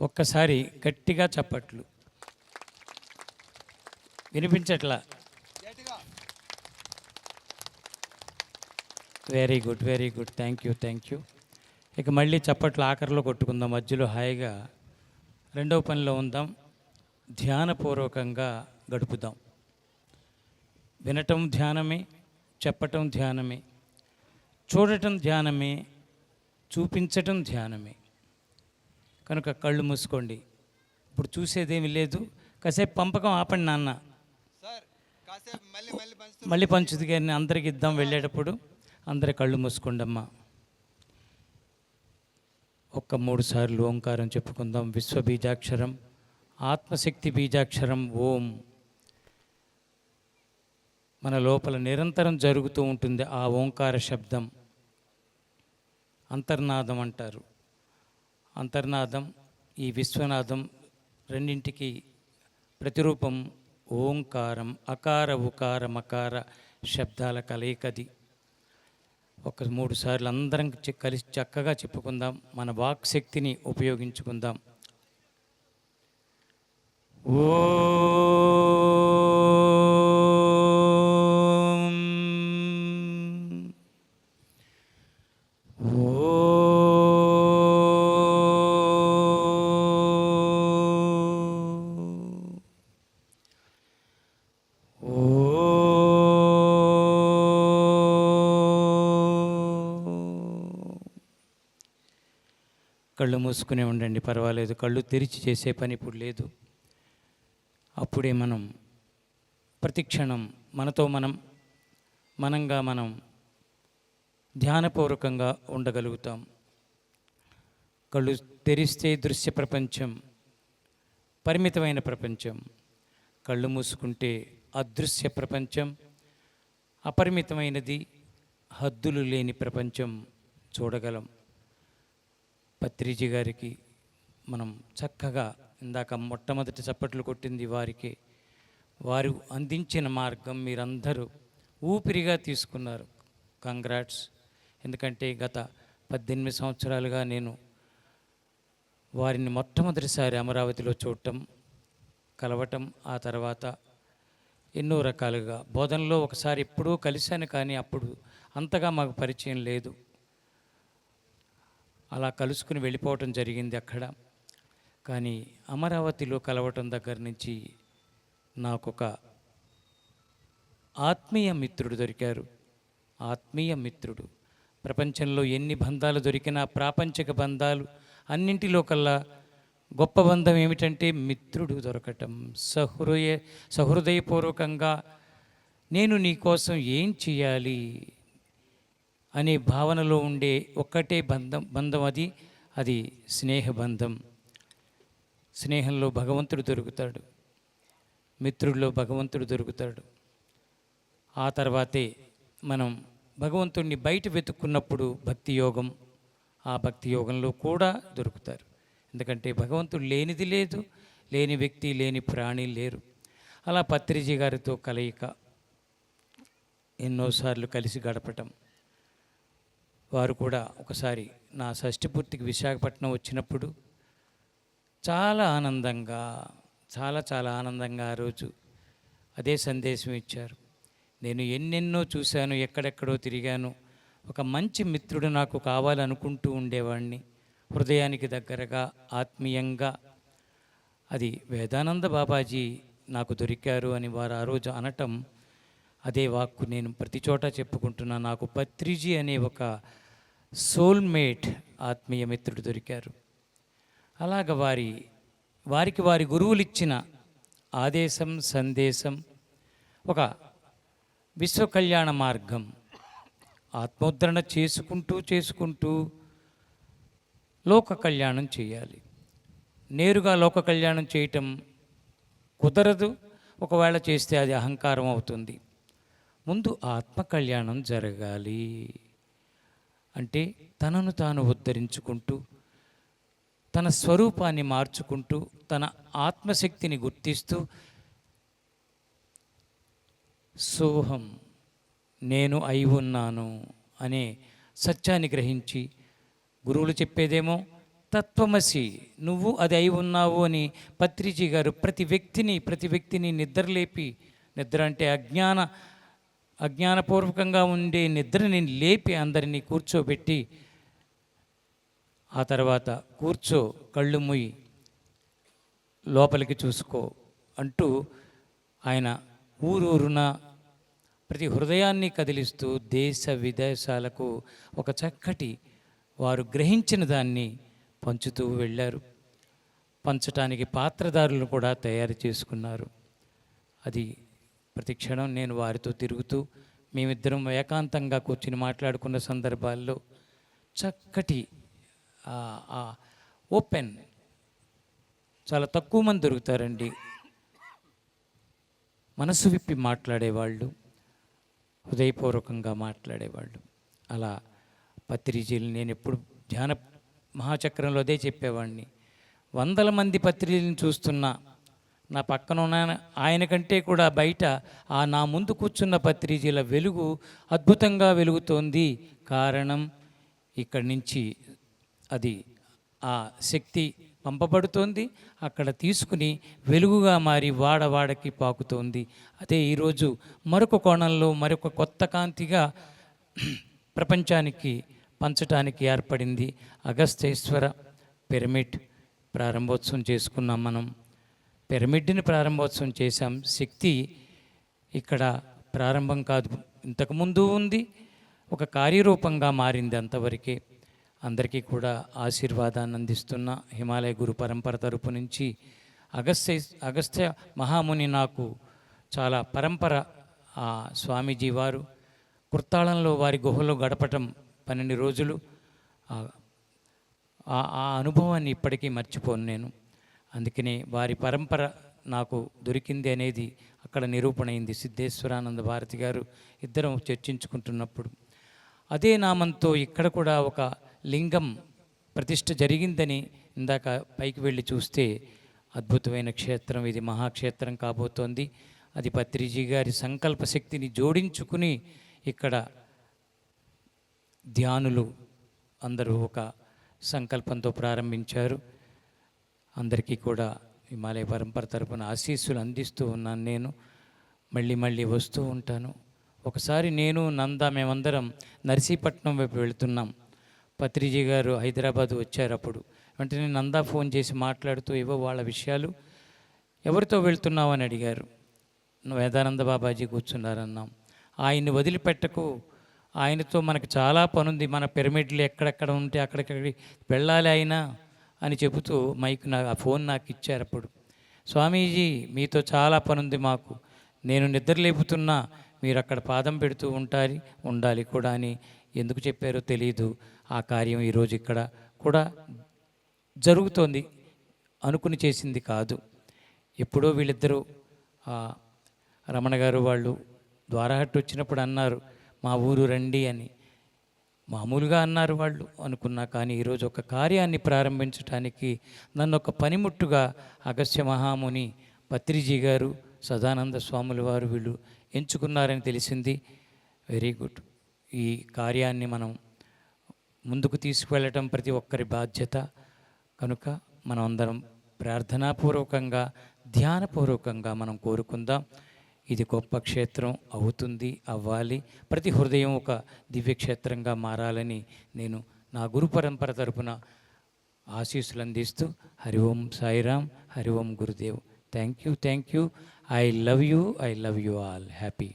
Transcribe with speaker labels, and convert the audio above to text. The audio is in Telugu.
Speaker 1: ఒక్కసారి గట్టిగా చప్పట్లు. వినిపించట్లా? Very good, very good. Thank you, thank you. ఇక మళ్ళీ చప్పట్లు ఆఖరిలో కొట్టుకుందాం. మధ్యలో హాయిగా రెండవ పనిలో ఉందాం. ధ్యానపూర్వకంగా గడుపుదాం. వినటం ధ్యానమే, చెప్పటం ధ్యానమే, చూడటం ధ్యానమే, చూపించటం ధ్యానమే. కనుక కళ్ళు మూసుకోండి. ఇప్పుడు చూసేదేమీ లేదు. కాసేపు పంపకం ఆపండి నాన్న. మళ్ళీ పంచుది కానీ అందరికి ఇద్దాం. వెళ్ళేటప్పుడు అందరి కళ్ళు మూసుకోండి అమ్మా. ఒక్క 3 సార్లు ఓంకారం చెప్పుకుందాం. విశ్వబీజాక్షరం, ఆత్మశక్తి బీజాక్షరం ఓం మన లోపల నిరంతరం జరుగుతూ ఉంటుంది. ఆ ఓంకార శబ్దం అంతర్నాదం అంటారు. అంతర్నాదం, ఈ విశ్వనాదం రెండింటికి ప్రతిరూపం ఓంకారం. అకార ఉకార మకార శబ్దాల కలయికది. ఒక 3 సార్లు అందరం కలిసి చక్కగా చెప్పుకుందాం. మన వాక్ శక్తిని ఉపయోగించుకుందాం. కళ్ళు మూసుకునే ఉండండి, పర్వాలేదు. కళ్ళు తెరిచి చేసే పని ఇప్పుడు లేదు. అప్పుడే మనం ప్రతిక్షణం మనతో మనంగా మనం ధ్యానపూర్వకంగా ఉండగలుగుతాం. కళ్ళు తెరిస్తే దృశ్య ప్రపంచం, పరిమితమైన ప్రపంచం. కళ్ళు మూసుకుంటే అదృశ్య ప్రపంచం, అపరిమితమైనది, హద్దులు లేని ప్రపంచం చూడగలం. పత్రిజీ గారికి మనం చక్కగా ఇందాక మొట్టమొదటి చప్పట్లు కొట్టింది వారికి. వారు అందించిన మార్గం మీరందరూ ఊపిరిగా తీసుకున్నారు. కంగ్రాట్స్. ఎందుకంటే గత 18 సంవత్సరాలుగా నేను వారిని మొట్టమొదటిసారి అమరావతిలో చూడటం, కలవటం, ఆ తర్వాత ఎన్నో రకాలుగా బోధనలో ఒకసారి ఎప్పుడూ కలిశాను, కానీ అప్పుడు అంతగా మాకు పరిచయం లేదు. అలా కలుసుకుని వెళ్ళిపోవటం జరిగింది అక్కడ. కానీ అమరావతిలో కలవటం దగ్గర నుంచి నాకొక ఆత్మీయ మిత్రుడు దొరికారు. ఆత్మీయ మిత్రుడు. ప్రపంచంలో ఎన్ని బంధాలు దొరికినా ప్రాపంచిక బంధాలు అన్నింటిలో కల్లా గొప్ప బంధం ఏమిటంటే మిత్రుడు దొరకటం. సహృదయపూర్వకంగా నేను నీ కోసం ఏం చేయాలి అనే భావనలో ఉండే ఒక్కటే బంధం అది స్నేహబంధం. స్నేహంలో భగవంతుడు దొరుకుతాడు, మిత్రుడిలో భగవంతుడు దొరుకుతాడు. ఆ తర్వాతే మనం భగవంతుడిని బయట వెతుక్కున్నప్పుడు భక్తి యోగం, ఆ భక్తి యోగంలో కూడా దొరుకుతారు. ఎందుకంటే భగవంతుడు లేనిది లేదు, లేని వ్యక్తి, లేని ప్రాణి లేరు. అలా పత్రిజీ గారితో కలయిక, ఎన్నోసార్లు కలిసి గడపటం. వారు కూడా ఒకసారి నా షష్ఠి పూర్తికి విశాఖపట్నం వచ్చినప్పుడు చాలా ఆనందంగా, చాలా ఆనందంగా ఆ రోజు అదే సందేశం ఇచ్చారు. నేను ఎన్నెన్నో చూశాను, ఎక్కడెక్కడో తిరిగాను. ఒక మంచి మిత్రుడు నాకు కావాలనుకుంటూ ఉండేవాడిని, హృదయానికి దగ్గరగా, ఆత్మీయంగా. అది వేదానంద బాబాజీ నాకు దొరికారు అని వారు ఆ రోజు అనటం, అదే వాక్కు నేను ప్రతి చోట చెప్పుకుంటున్నా. నాకు పత్రిజీ అనే ఒక సోల్మేట్ ఆత్మీయ మిత్రుడు దొరికారు. అలాగ వారికి వారి గురువులు ఇచ్చిన ఆదేశం, సందేశం, ఒక విశ్వ కళ్యాణ మార్గం. ఆత్మోద్ధరణ చేసుకుంటూ లోక కళ్యాణం చేయాలి. నేరుగా లోక కళ్యాణం చేయటం కుదరదు. ఒకవేళ చేస్తే అది అహంకారం అవుతుంది. ముందు ఆత్మ కళ్యాణం జరగాలి. అంటే తనను తాను ఉద్ధరించుకుంటూ, తన స్వరూపాన్ని మార్చుకుంటూ, తన ఆత్మశక్తిని గుర్తిస్తూ, సోహం నేను అయి ఉన్నాను అనే సత్యాన్ని గ్రహించి, గురువులు చెప్పేదేమో తత్వమసి నువ్వు అది అయి ఉన్నావు అని పత్రిజీ గారు ప్రతి వ్యక్తిని నిద్రలేపి, నిద్ర అంటే అజ్ఞానపూర్వకంగా ఉండే నిద్రని లేపి అందరినీ కూర్చోబెట్టి, ఆ తర్వాత కూర్చో, కళ్ళు మూయి, లోపలికి చూసుకో అంటూ ఆయన ఊరూరున ప్రతి హృదయాన్ని కదిలిస్తూ దేశ విదేశాలకు ఒక చక్కటి వారు గ్రహించిన దాన్ని పంచుతూ వెళ్ళారు. పంచటానికి పాత్రదారులు కూడా తయారు చేసుకున్నారు. అది ప్రతి క్షణం నేను వారితో తిరుగుతూ మేమిద్దరం ఏకాంతంగా కూర్చుని మాట్లాడుకున్న సందర్భాల్లో చక్కటి ఓపెన్, చాలా తక్కువ మంది దొరుకుతారండి మనసు విప్పి మాట్లాడేవాళ్ళు, హృదయపూర్వకంగా మాట్లాడేవాళ్ళు. అలా పత్రిజీలు నేను ఎప్పుడు ధ్యాన మహాచక్రంలో అదే చెప్పేవాడిని. 100 మంది పత్రిజీలను చూస్తున్నా నా పక్కన ఉన్న ఆయన కంటే కూడా బయట నా ముందు కూర్చున్న పత్రిజీల వెలుగు అద్భుతంగా వెలుగుతోంది. కారణం ఇక్కడి నుంచి అది ఆ శక్తి పంపబడుతోంది, అక్కడ తీసుకుని వెలుగుగా మారి వాడవాడకి పాకుతోంది. అదే ఈరోజు మరొక కోణంలో మరొక కొత్త కాంతిగా ప్రపంచానికి పంచటానికి ఏర్పడింది. అగస్తేశ్వర పిరమిడ్ ప్రారంభోత్సవం చేసుకున్నాం. మనం పిరమిడ్ని ప్రారంభోత్సవం చేశాం. శక్తి ఇక్కడ ప్రారంభం కాదు, ఇంతకుముందు ఉంది, ఒక కార్యరూపంగా మారింది అంతవరకే. అందరికీ కూడా ఆశీర్వాదాన్ని అందిస్తున్న హిమాలయ గురు పరంపర తరపు నుంచి అగస్త్య మహాముని నాకు చాలా పరంపర. స్వామీజీ వారు కుర్తాళంలో వారి గుహలో గడపటం 12 రోజులు, ఆ అనుభవాన్ని ఇప్పటికీ మర్చిపోను నేను. అందుకనే వారి పరంపర నాకు దొరికింది అనేది అక్కడ నిరూపణైంది. సిద్ధేశ్వరానంద భారతి గారు ఇద్దరం చర్చించుకుంటున్నప్పుడు అదే నామంతో ఇక్కడ కూడా ఒక లింగం ప్రతిష్ఠ జరిగిందని ఇందాక పైకి వెళ్ళి చూస్తే అద్భుతమైన క్షేత్రం ఇది, మహాక్షేత్రం కాబోతోంది. అది పత్రిజీ గారి సంకల్ప శక్తిని జోడించుకుని ఇక్కడ ధ్యానులు అందరూ ఒక సంకల్పంతో ప్రారంభించారు. అందరికీ కూడా హిమాలయ పరంపర తరపున ఆశీస్సులు అందిస్తూ ఉన్నాను. నేను మళ్ళీ వస్తూ ఉంటాను. ఒకసారి నేను మేమందరం నర్సీపట్నం వైపు వెళుతున్నాం. పత్రిజీ గారు హైదరాబాద్ వచ్చారు. అప్పుడు వెంటనే నందా ఫోన్ చేసి మాట్లాడుతూ ఏవో వాళ్ళ విషయాలు, ఎవరితో వెళ్తున్నావు అని అడిగారు. వేదానంద బాబాజీ కూర్చున్నారన్నాం. ఆయన్ని వదిలిపెట్టకు, ఆయనతో మనకు చాలా పనుంది, మన పిరమిడ్లు ఎక్కడెక్కడ ఉంటే అక్కడికి వెళ్ళాలి అయినా అని చెబుతూ ఆ ఫోన్ నాకు ఇచ్చారు. అప్పుడు స్వామీజీ మీతో చాలా పనుంది మాకు, నేను నిద్రలేపుతున్నా మీరు అక్కడ పాదం పెడుతూ ఉండాలి కూడా అని ఎందుకు చెప్పారో తెలియదు. ఆ కార్యం ఈరోజు ఇక్కడ కూడా జరుగుతోంది, అనుకుని చేసింది కాదు. ఎప్పుడో వీళ్ళిద్దరూ రమణ గారు వాళ్ళు ద్వారహట్టు వచ్చినప్పుడు అన్నారు మా ఊరు రండి అని. మామూలుగా అన్నారు వాళ్ళు అనుకున్నా, కానీ ఈరోజు ఒక కార్యాన్ని ప్రారంభించడానికి నన్ను ఒక పనిముట్టుగా అగస్త్య మహాముని, పత్రిజీ గారు, సదానంద స్వాముల వారు వీళ్ళు ఎంచుకున్నారని తెలిసింది. Very good. ఈ కార్యాన్ని మనం ముందుకు తీసుకువెళ్ళటం ప్రతి ఒక్కరి బాధ్యత. కనుక మనం అందరం ప్రార్థనాపూర్వకంగా, ధ్యానపూర్వకంగా మనం కోరుకుందాం. ఇది గొప్ప క్షేత్రం అవుతుంది, అవ్వాలి. ప్రతి హృదయం ఒక దివ్యక్షేత్రంగా మారాలని నేను నా గురు పరంపర తరపున ఆశీస్సులు అందిస్తూ Hari Om Sairam, Hari Om Gurudev. Thank you. I love you all. Happy.